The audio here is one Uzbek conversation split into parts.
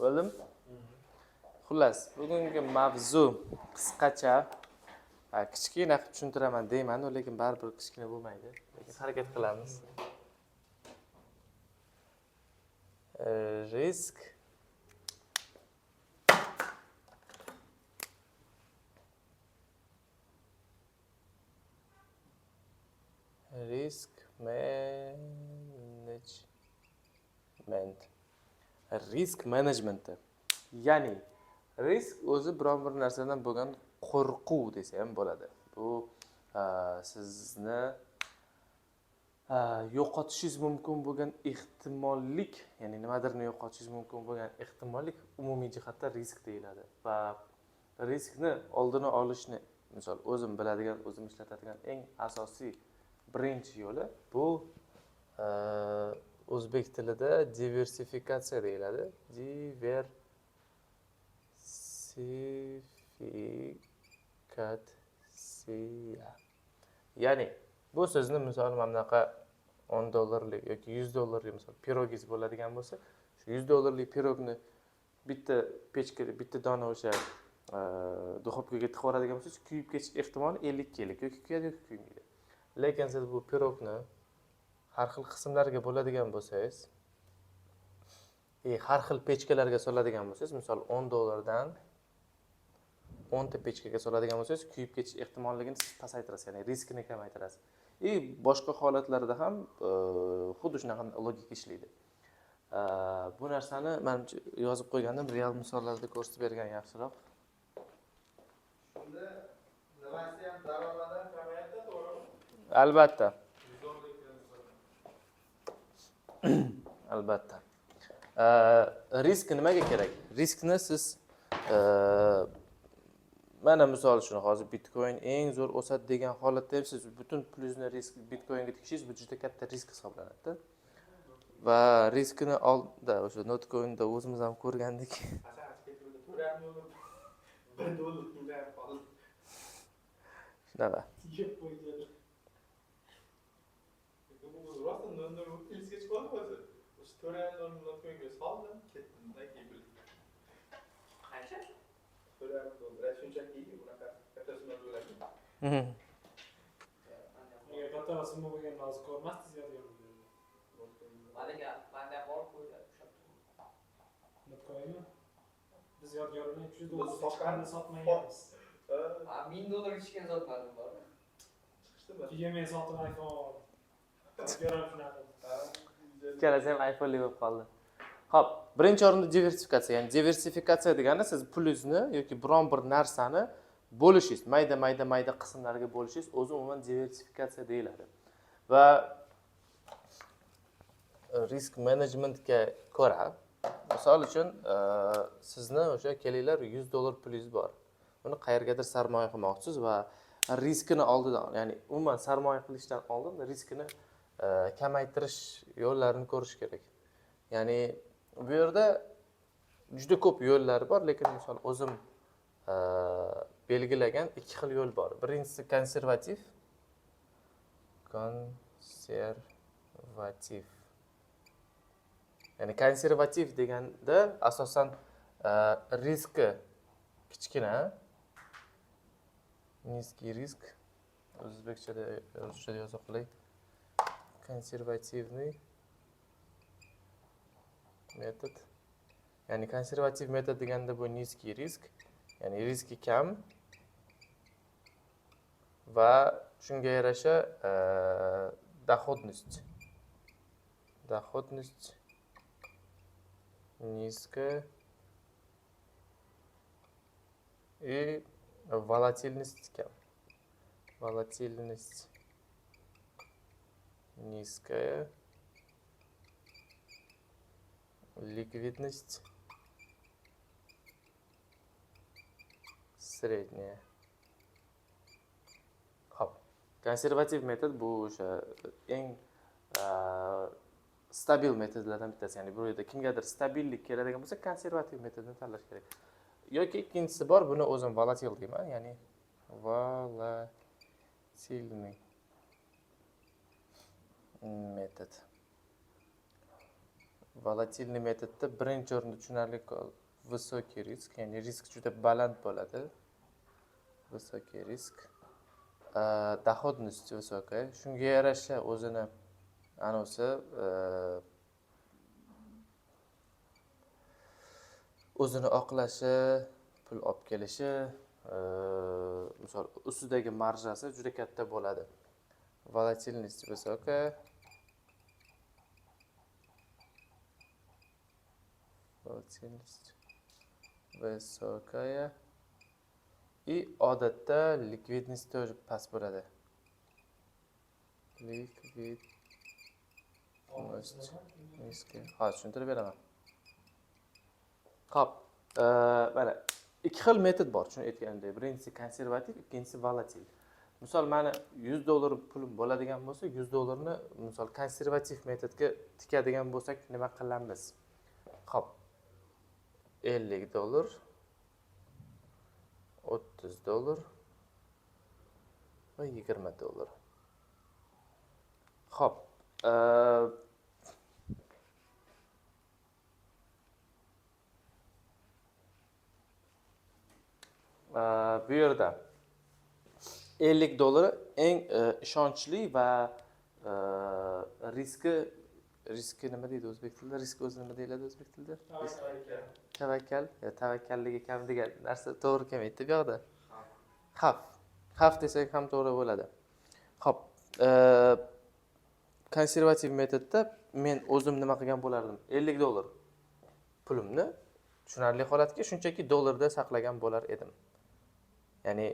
O'lim? Xullas, bugungi mavzu qisqacha kichkina qilib tushuntiraman deyman, lekin baribir kichkina bo'lmaydi. Lekin harakat qilamiz. Risk risk management. Ya'ni risk o'zi biron bir narsadan bo'lgan qo'rquv desa ham bo'ladi. Bu sizni yo'qotishingiz mumkin bo'lgan ehtimollik, ya'ni nimadirni yo'qotishingiz mumkin bo'lgan ehtimollik umumiy jihatda risk deyiladi. Va riskni oldini olishni, misol o'zim biladigan, o'zim ishlatadigan eng asosiy birinchi yo'li bu o'zbek tilida diversifikatsiya deyiladi. Diversifikatsiya. Ya'ni bu so'zni misol mana bunaqa $10 yoki $100 misol pirogingiz bo'ladigan bo'lsa, shu $100 pirogni bitta pechkaga bitta dona o'sha duxovkaga tiqib yuboradigan bo'lsangiz, kuyib ketish ehtimoli 50 kelik yoki kuyadi yoki kuymaydi. Lekin siz bu pirogni har xil qismlarga bo'ladigan bo'lsangiz, har xil pechkalarga soladigan bo'lsangiz, misol $10 dan 10 ta pechkaga soladigan bo'lsangiz, kuyib ketish ehtimolligini siz pasaytirasiz, ya'ni riskini kamaytirasiz. Boshqa holatlarda ham xuddi shunaqa logika ishlaydi. Bu narsani men yozib qo'ygandim, real misollarda ko'rsatib bergan yaxshiroq. Shunda nimasi ham daromaddan kamayadi, to'g'rimi? Albatta. Albatta. Risk nimaga kerak? Riskni siz mana misol uchun hozir Bitcoin eng zo'r o'sadi degan holatda ham siz butun pulingizni risk Bitcoinga tikishingiz bu juda katta risk hisoblanadi. Va riskni oldida o'sha Notcoin'da o'zimiz ham ko'rgandik. Shunaqa. Kattasi bo'lgan hozir ko'rmasdingiz yodingizda. Manda bor qo'yadi Bitcoinmi? Biz yodgorni $300 sotmayapmiz. $1000 hech kim sotmadim bor. Chiqishdimi? Yemay sotib iPhone. Yodgorim shunaqa. Ikkalasi ham iPhone bo'lib qoldi. Xo'p, birinchi o'rinda diversifikatsiya. Ya'ni diversifikatsiya degani siz pulingizni yoki biron bir narsani bo'lishingiz, mayda qismlarga bo'lishingiz o'zi umuman diversifikatsiya deyiladi. Va risk managementga ko'ra, misol uchun sizni o'sha kelinglar $100 pulingiz bor. Uni qayergadir sarmoya qilmoqchisiz va riskini oldidan, ya'ni umuman sarmoya qilishdan oldin riskini kamaytirish yo'llarini ko'rish kerak. Ya'ni bu yerda juda ko'p yo'llar bor, lekin misol o'zim belgilagan ikki xil yo'l bor. Birinchisi konservativ. Ya'ni konservativ deganda asosan riski kichkina, nizkiy risk, o'zbekchada ruschada yoza qilay. Konservativniy metod. Ya'ni konservativ metod deganda bu nizkiy risk, ya'ni riski kam va shunga yarasha доходность низкая и волатильность кем? Волатильность низкая, ликвидность средняя. Xo'p, konservativ metod bu o'sha eng stabil metodlardan bittasi. Ya'ni bu yerda kimgadir stabillik keladigan bo'lsa, konservativ metodni tanlash kerak. Yoki ikkinchisi bor, buni o'zim volatil deyman, ya'ni volatilniy metod. Volatilniy metodda birinchi o'rinda tushunarli высокий risk, ya'ni risk juda baland bo'ladi. Высокий risk. Доходность высокая. Shunga yarasha o'zini anosi o'zini oqlashi, pul olib kelishi, misol ustidagi marjasi juda katta bo'ladi. Volatilность высокая. Volatilность высокая. И odatda likvidность тоже past bo'ladi. Likvidность низкая. Hozir tushuntirib beraman. Xo'p, mana ikki xil metod bor, shuni aytganimdek. Birinchisi konservativ, ikkinchisi volatil. Misol meni $100 pulim bo'ladigan bo'lsa, $100 misol konservativ metodga tikadigan bo'lsak, nima qilamiz? Xo'p. $50, $30 va $20. Xo'p, bu yerda $50 eng ishonchli va riski nima deydi o'zbek tilida? Risk o'zi nima deyiladi o'zbek tilida? Tavakkal. Tavakkalligi kam degan narsa to'g'ri kelmaydi bu yoqda. Xavf desak ham to'g'ri bo'ladi. Xo'p, konservativ metodda men o'zim nima qilgan bo'lardim? $50 pulimni tushunarli holatga shunchaki dollarda saqlagan bo'lar edim. Ya'ni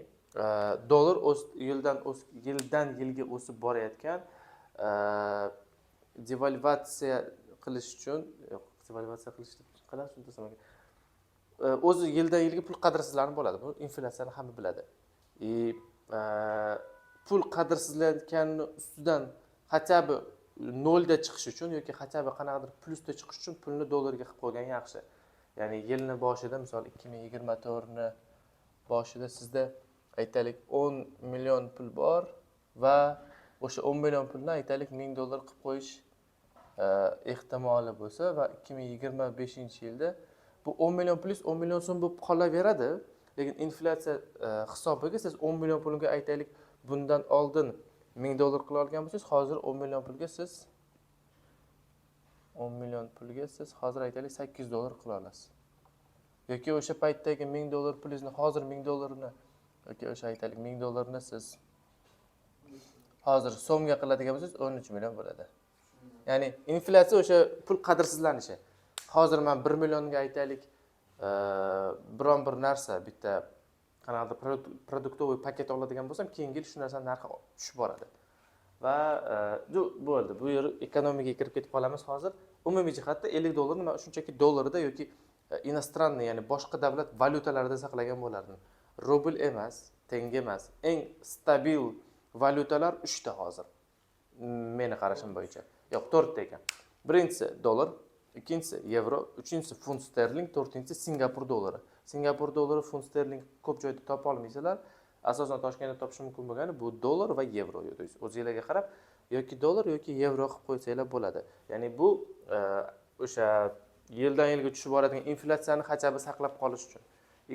dollar yildan yilga o'sib borayotgan devalvatsiya qilish uchun, devalvatsiya qilish qanaqa tushuntirsam ekan. O'zi yildan yilga pul qadrsizlanib bo'ladi. Bu inflyatsiyani hamma biladi. Pul qadrsizlanayotgani ustidan хотя бы nolda chiqish uchun yoki хотя бы qanaqadir plusda chiqish uchun pulni dollarga qilib qo'ygan yaxshi. Ya'ni yilni boshida, misol 2024 ni boshida sizda aytaylik 10 million pul bor va o'sha 10 million pulni aytaylik $1000 qilib qo'yish ehtimoli bo'lsa va 2025-yilda bu 10 million plus 10 million so'm bo'lib qolaveradi. Lekin inflyatsiya hisobiga siz 10 million pulga aytaylik bundan oldin $1000 qila olgan bo'lsangiz, hozir 10 million pulga siz hozir aytaylik $800 qila olasiz. Yoki o'sha paytdagi $1000 pulingizni hozir $1000 yoki o'sha aytaylik $1000 siz hozir so'mga qiladigan bo'lsangiz 13 million bo'ladi. Ya'ni inflyatsiya o'sha pul qadrsizlanishi. Hozir men 1 millionga aytaylik biron bir narsa bitta qanaqadir produktovoy paket oladigan bo'lsam, keyingi yil shu narsaning narxi tushib boradi. Va bo'ldi. Bu yer ekonomiyaga kirib ketib qolamiz hozir. Umumiy jihatda $50 nima shunchaki dollarda yoki inostronni, ya'ni boshqa davlat valyutalarida saqlagan bo'lardim. Rubl emas, tenge emas. Eng stabil valyutalar 3 ta hozir. Meni qarashim bo'yicha. Yo'q, 4 ta ekan. Birinchisi dollar, ikkinchisi yevro, uchinchisi funt sterling, to'rtinchisi Singapur dollari. Singapur dollari, funt sterling ko'p joyda topa olmaysizlar. Asosan Toshkentda topish mumkin bo'lgani bu dollar va yevro. O'zingizlarga qarab yoki dollar yoki yevro qilib qo'ysanglar bo'ladi. Ya'ni bu o'sha yildan yilga tushib boradigan inflyatsiyani hajabini saqlab qolish uchun.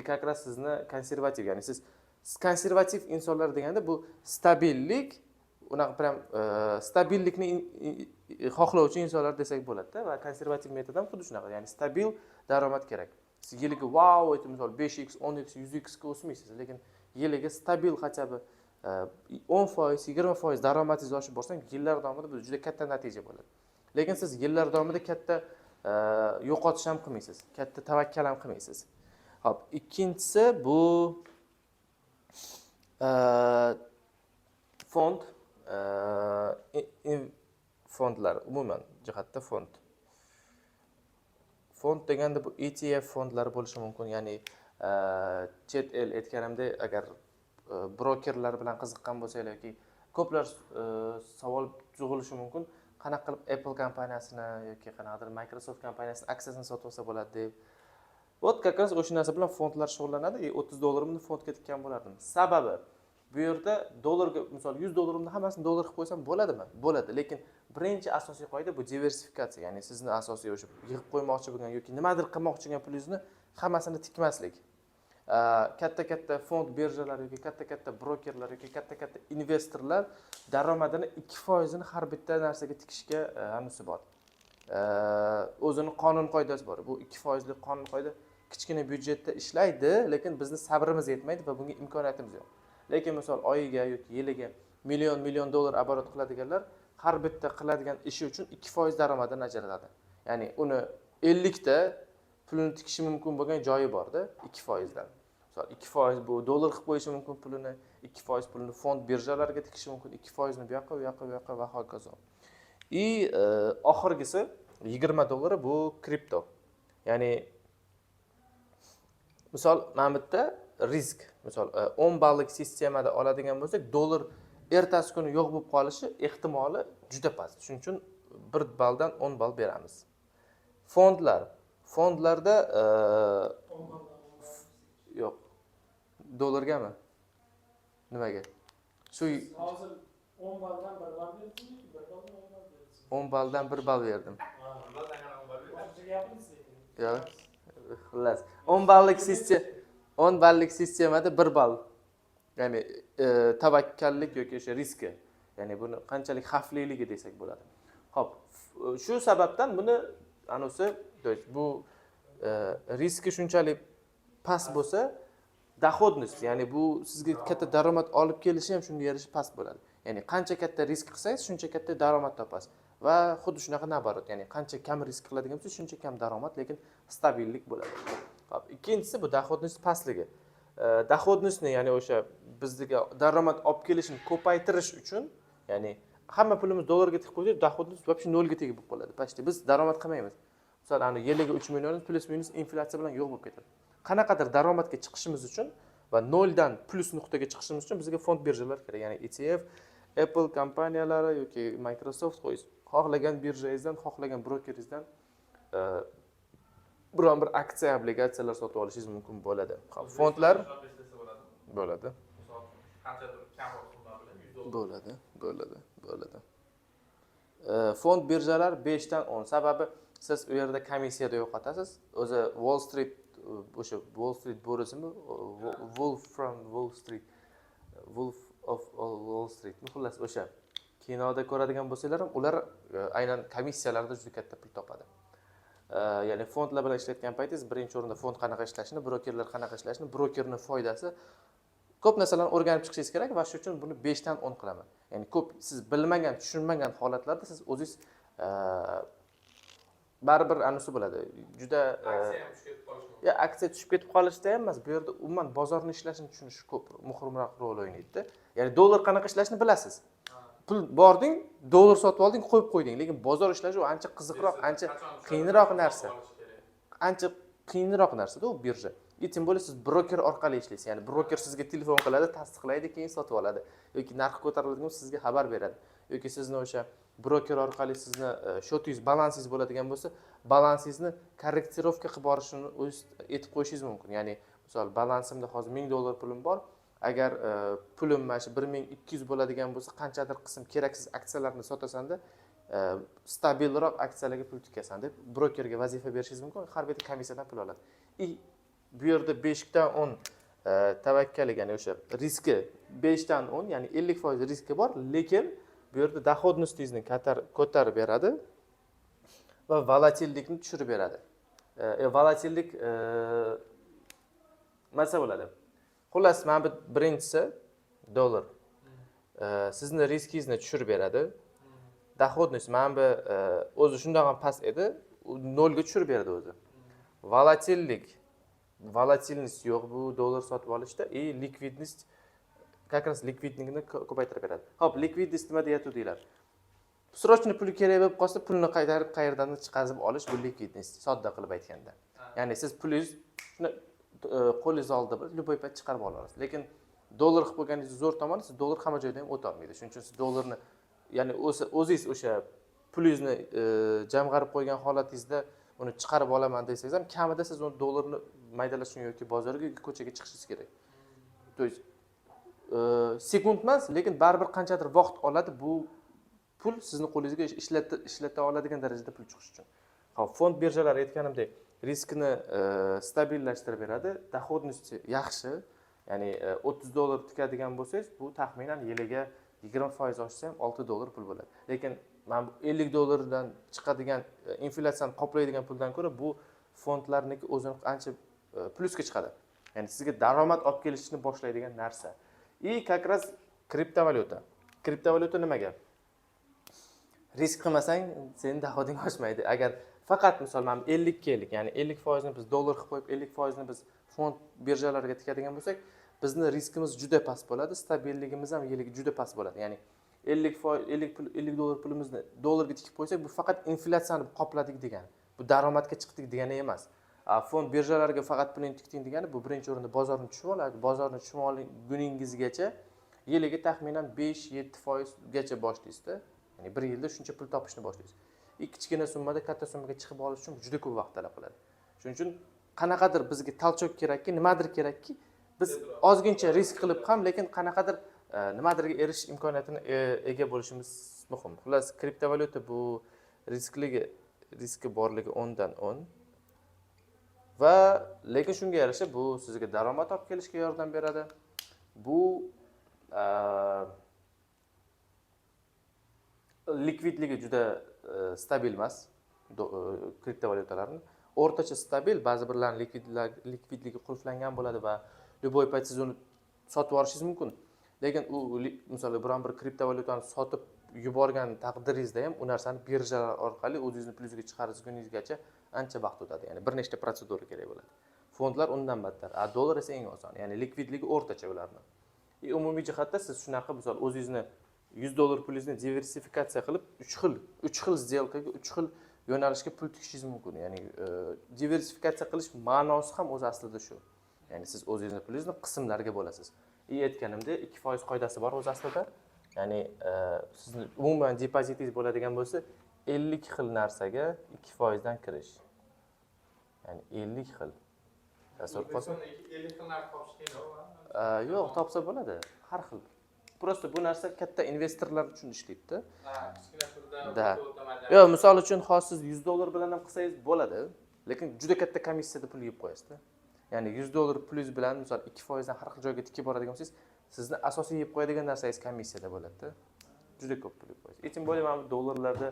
Как раз sizni konservativ, ya'ni siz konservativ insonlar deganda bu stabillik, unaqa prям stabillikni xohlovchi insonlar desak bo'ladi-da va konservativ metod ham xuddi shunaqa, ya'ni stabil daromad kerak. Siz yiliga wow, misol 5x, 10x, 100x ga o'smaysiz, lekin yiliga stabil hajabı 10%, 20% daromadingiz oshib borsa, yillar davomida bu juda katta natija bo'ladi. Lekin siz yillar davomida katta yo'qotish ham qilmaysiz, katta tavakkal ham qilmaysiz. Hop, ikkinchisi bu fond, fondlar, umuman jihatda fond. Fond deganda bu ETF fondlari bo'lishi mumkin, ya'ni chet el aytganimda agar brokerlar bilan qiziqqan bo'lsanglar yoki ko'plar savol tug'ilishi mumkin, qanaqa qilib Apple kompaniyasini yoki qanaqadir Microsoft kompaniyasining aksiyasini sotib olsa bo'ladi deb. Вот как раз o'sha narsa bilan fondlar shug'ullanadi. $30 fondga tikkan bo'lardim. Sababi bu yerda dollarga, misol $100 hammasini dollar qilib qo'ysam bo'ladimi? Bo'ladi, lekin birinchi asosiy qoida bu diversifikatsiya, ya'ni sizni asosiy o'sha yig'ib qo'ymoqchi bo'lgan yoki nimadir qilmoqchi bo'lgan pulingizni hammasini tikmaslik. Katta fond birjalar yoki katta brokerlar yoki katta investorlar daromadini 2% ni har bitta narsaga tikishga hanisi bor. O'zini qonun qoidasi bor. Bu 2% lik qonun qoida kichkina byudjetda ishlaydi, lekin bizni sabrimiz yetmaydi va bunga imkoniyatimiz yo'q. Lekin misol oyiga yoki yiliga million dollar oborot qiladiganlar har bitta qiladigan ishi uchun 2% daromaddan ajratadi. Ya'ni uni 50 ta pulini tikishi mumkin bo'lgan joyi borda 2% dan. Misol 2% bu dollar qilib qo'yishi mumkin pulini, 2% pulini fond birjalarga tikishi mumkin, 2% ni bu yoqqa va hokazo. Oxirgisi $20 bu kripto. Ya'ni misol mana bu yerda risk, misol 10 ballik sistemada oladigan bo'lsak, dollar ertasi kuni yo'q bo'lib qolishi ehtimoli juda past. Shuning uchun 1 balldan 10 ball beramiz. Fondlarda yo'q. Dollargami? Nimaga? Shu hozir 10 balldan 1 ball berdingmi? 1 balldan 10 ball berdingiz. 10 balldan 1 ball berdim. Yo'q. Xullas, 10 ballik sistemada 1 ball. Ya'ni tavakkallik yoki o'sha riski. Ya'ni buni qanchalik xavfliligi desak bo'ladi. Xo'p, shu sababdan buni anosi, bu riski shunchalik past bo'lsa, dohodnost, ya'ni bu sizga katta daromad olib kelishi ham shunga yarasha past bo'ladi. Ya'ni qancha katta risk qilsangiz, shuncha katta daromad topasiz. Va xuddi shunaqa naborot, ya'ni qancha kam risk qiladigan bo'lsangiz, shuncha kam daromad, lekin stabillik bo'ladi. Xo'p, ikkinchisi bu dohodnost pastligi. Dohodnostni, ya'ni o'sha bizga daromad olib kelishini ko'paytirish uchun, ya'ni hamma pulimiz dollarga tiqib qo'ysak, dohodnost вообще nolga tegib qoladi. Pastda biz daromad qilmaymiz. Masalan, yiliga 3 million plus minus inflyatsiya bilan yo'q bo'lib ketadi. Qanaqadir daromadga chiqishimiz uchun va 0 dan plus nuqtaga chiqishimiz uchun bizga fond birjalar kerak. Ya'ni ETF, Apple kompaniyalari yoki Microsoft qo'ysiz. Xohlagan birjangizdan, xohlagan brokeringizdan biron bir aksiya, obligatsiyalar sotib olishingiz mumkin bo'ladi. Fondlar bo'ladi. Bo'ladi. Fond birjalar 5 dan 10. Sababi siz u yerda komissiyada yo'qotasiz. O'zi Wall Street bo'risimi? Wolf of Wall Street. Xullas o'sha kinoda ko'radigan bo'lsanglar ham ular aynan komissiyalarda juda katta pul topadi. Ya'ni fondlar bilan ishlayotgan paytingiz birinchi o'rinda fond qanaqa ishlashini, brokerlar qanaqa ishlashini, brokerning foydasi ko'p narsalarni o'rganib chiqishingiz kerak va shu uchun buni 5 dan 10 qilaman. Ya'ni ko'p siz bilmagan, tushunmagan holatlarda siz o'zingiz baribir anisi bo'ladi. Juda aksiya tushib ketib qolishda ham emas, bu yerda umuman bozorni ishlashini tushunish ko'p muhimroq rol o'ynaydi. Ya'ni dollar qanaqa ishlashini bilasiz. Pul bording, dollar sotib olding, qo'yib qo'yding, lekin bozor ishlashi u ancha qiziqroq, ancha qiyinroq narsa. Ancha qiyinroq narsa-da u birja. Tем более siz broker orqali ishlaysiz. Ya'ni broker sizga telefon qiladi, tasdiqlaydi, keyin sotib oladi yoki narx ko'tariladigan sizga xabar beradi. Yoki sizni o'sha broker orqali sizni shotingiz, balansingiz bo'ladigan bo'lsa, balansingizni korrektirovka qilib borishini o'z etib qo'yishingiz mumkin. Ya'ni misol balansimda hozir $1000 pulim bor. Agar pulim mana shu 1200 bo'ladigan bo'lsa, qanchadir qism keraksiz aksiyalarni sotasanda stabilroq aksiyalarga pul tikasan deb brokerga vazifa berishingiz mumkin. Har bitta komissiyadan pul oladi. Bu yerda 5 dan 10 tavakkali, ya'ni o'sha riski 5 dan 10, ya'ni 50% riski bor, lekin bu yerda dohodnostingizni ko'tarib beradi va volatillikni tushirib beradi. Volatillik nima bo'ladi? Xullas, mana bu birinchisi dollar. Sizni riskingizni tushirib beradi. Dohodnost mana bu o'zi shundan ham past edi, 0 ga tushirib beradi o'zi. Volatilность yo'q bu dollar sotib olishda, likvidnost как раз likvidlikni ko'paytirib beradi. Xo'p, likvidnost nima deyatuvdilar? Srochniy pul kerak bo'lib qolsa, pulni qaytarib qayerdan chiqarib olish bu likvidnost, sodda qilib aytganda. Ya'ni siz pulingiz shuni qo'lingiz oldida bir любой payt chiqarib ola olasiz. Lekin dollar qilib qo'yganingiz zo'r tomoni, siz dollar hamma joyda ham o'ta olmaydi. Shuning uchun siz dollarni, ya'ni o'zingiz o'sha pulingizni jamg'arib qo'ygan holatingizda uni chiqarib olaman desangiz ham, kamida siz uni dollarni maydalash uchun yoki bozorga yoki ko'chaga chiqishingiz kerak. To есть sekund emas, lekin baribir qanchadir vaqt oladi bu pul sizni qo'lingizga ishlata oladigan darajada pul chiqishi uchun. Hop, fond birjalari aytganimdek riskni stabillashtirib beradi, доходности yaxshi. Ya'ni $30 tikadigan bo'lsangiz, bu taxminan yiliga 20% oshsa ham $6 pul bo'ladi. Lekin men $50 dan chiqadigan inflyatsiyani qoplaydigan puldan ko'ra bu fondlarniki o'zini ancha plusga chiqadi. Ya'ni sizga daromad olib kelishni boshlaydigan narsa. Как раз kriptovalyuta. Kriptovalyuta nimaga? Risk qilmasang, sening dohoding oshmaydi. Agar faqat misol men 50 kelik, ya'ni 50% ni biz dollar qilib qo'yib, 50% ni biz fond birjalarga tikadigan bo'lsak, bizni riskimiz juda past bo'ladi, stabilligimiz ham yiliga juda past bo'ladi. Ya'ni $50 pulimizni dollarga tikib qo'ysak, bu faqat inflyatsiyani qopladik degani. Bu daromadga chiqdik degani emas. Fond birjalarga faqat pulni tikding degani bu birinchi o'rinda bozorni tushib oladi. Bozorni tushib olguningizgacha yiliga taxminan 5-7% gacha boshlaysiz-da. Ya'ni bir yilda shuncha pul topishni boshlaysiz. Kichkina summada katta summaga chiqib olish uchun juda ko'p vaqt talab qiladi. Shuning uchun qanaqadir bizga talchoq kerakki, nimadir kerakki, biz ozgincha risk qilib ham, lekin qanaqadir nimadirga erishish imkoniyatini ega bo'lishimiz muhim. Xullas, kriptovalyuta bu riski borligi 10 dan 10. Va lekin shunga yarasha bu sizga daromad olib kelishga yordam beradi. Bu likvidligi juda stabil emas kriptovalyutalarning. O'rtacha stabil, ba'zi birlarning likvidligi qulflangan bo'ladi va любой payt siz uni sotib olishingiz mumkin. Lekin u masalan biron bir kriptovalyutani sotib yuborgan taqdiringizda ham u narsani birjalar orqali o'zingizni plyusga chiqarishguningizgacha ancha vaqt o'tadi. Ya'ni bir nechta protsedura kerak bo'ladi. Fondlar undan battar. Dollar esa eng oson. Ya'ni likvidligi o'rtacha ularning. Umumiy jihatda siz shunaqa misol o'zingizni $100 pulingizni diversifikatsiya qilib 3 xil сделкаga, 3 xil yo'nalishga pul tikishingiz mumkin. Ya'ni diversifikatsiya qilish ma'nosi ham o'z aslida shu. Ya'ni siz o'zingizni pulingizni qismlarga bo'lasiz. Aytganimda 2% qoidasi bor o'z aslida. Ya'ni sizning umuman depozitingiz bo'ladigan bo'lsa 50 xil narsaga 2% dan kirish. Ya'ni 50 xil. Tasavvur qilsa 50 xil narsa topish qiyin. Yo'q, topsa bo'ladi. Har xil. Просто bu narsa katta investorlar uchun ishlaydi-da. Da. Yo'q, misol uchun hozir siz $100 bilan ham qilsangiz bo'ladi, lekin juda katta komissiyada pul yeb qo'yasiz-da. Ya'ni $100 pulingiz bilan misol 2% dan har xil joyga tikib boradigan bo'lsangiz, sizni asosiy yeb qo'yadigan narsangiz komissiyada bo'ladi-da. Juda ko'p pul yeb qo'yasiz. Etim bo'lib mana dollarlarda,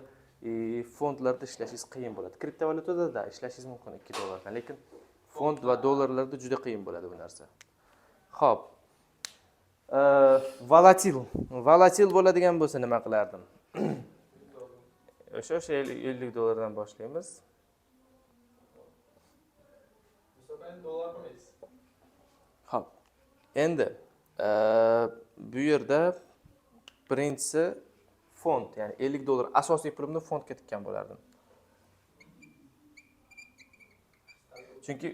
fondlarda ishlashingiz qiyin bo'ladi. Kriptovalyutada da ishlashingiz mumkin $2 dan, lekin fond va dollarlarda juda qiyin bo'ladi bu narsa. Xo'p. Volatil bo'ladigan bo'lsa nima qilardim? O'sha $50 dan boshlaymiz. Dollar qilmaysiz. Xo'p. Endi bu yerda birinchisi fond, ya'ni $50 asosiy pulimni fondga tikkan bo'lardim. Chunki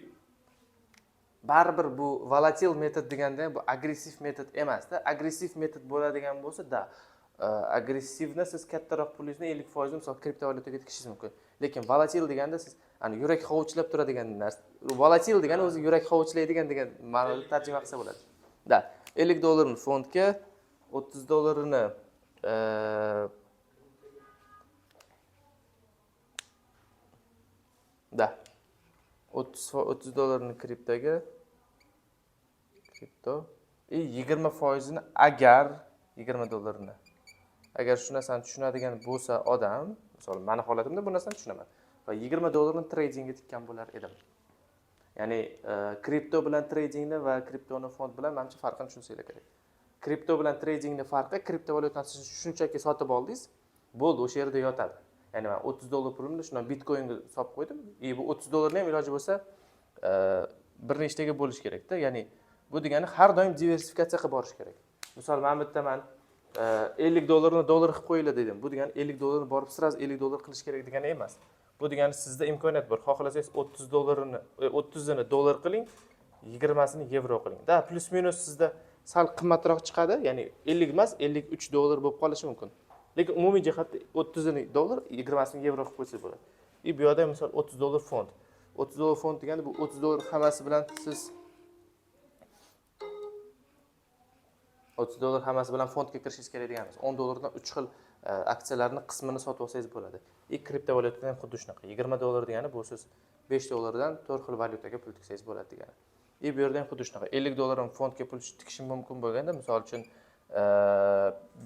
baribir bu volatil metod deganda bu agressiv metod emasda. Agressiv metod bo'ladigan bo'lsa, agressivni siz kattaroq pulingizni 50% ni misol kriptovalyutaga tikishingiz mumkin. Lekin volatil deganda siz ani yurak hovuchlab turadigan narsa. Volatil degani o'zi yurak hovuchlaydigan degan ma'noda tarjima qilsa bo'ladi. $50 ni fondga, $30 ni $30 ni kriptoga, и 20% ni agar $20 ni agar shu narsani tushunadigan bo'lsa odam, masalan, meni holatimda bu narsani tushunaman va $20 ni tradingga tikkan bo'lar edim. Ya'ni kripto bilan tradingni va kriptoni fond bilan menimcha farqini tushunsangiz kerak. Kripto bilan tradingni farqi, kriptovalyutani siz shunchaki sotib oldingiz, bo'ldi, o'sha yerda yotadi. Ya'ni men $30 pulimni shundan Bitcoinga solib qo'ydim. Bu $30 ni ham iloji bo'lsa bir nechtaga bo'lish kerak-da. Ya'ni bu degani har doim diversifikatsiya qilib borish kerak. Misol men bittaman $50 ni dollar qilib qo'yinglar dedim. Bu degani $50 ni borib sraz $50 qilish kerak degani emas. Bu degani sizda imkoniyat bor. Xohlasangiz $30 ni 30 ni dollar qiling, 20 ni yevro qiling. Plus minus sizda sal qimmatroq chiqadi. Ya'ni 50 emas, $53 bo'lib qolishi mumkin. Lekin umumiy jihatda 30 ni dollar, 20 ni yevro qilib qo'ysangiz bo'ladi. Bu yerda misol $30 fond. $30 fond degani bu $30 hammasi bilan siz $30 hammasi bilan fondga kirishingiz kerak deganimiz. $10 dan 3 xil aksiyalarni qismini sotib olsangiz bo'ladi. Kriptovalyutadan xuddi shunaqa. $20 degani bu siz $5 dan 4 xil valyutaga pul tiksangiz bo'ladi degani. Bu yerda ham xuddi shunaqa. $50 fondga pul tikishim mumkin bo'lganda, misol uchun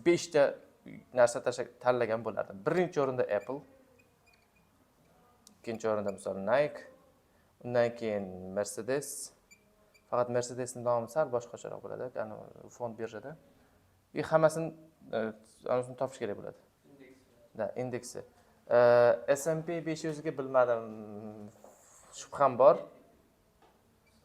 5 ta narsa tanlagan bo'lardim. Birinchi o'rinda Apple, ikkinchi o'rinda misol Nike, undan keyin Mercedes. Faqat Mercedesning nomi sal boshqacharoq bo'ladi, ya'ni fond birjada. Hammasini anasini topish kerak bo'ladi. Da, indeksi. S&P 500 ga bilmadim, shubham bor.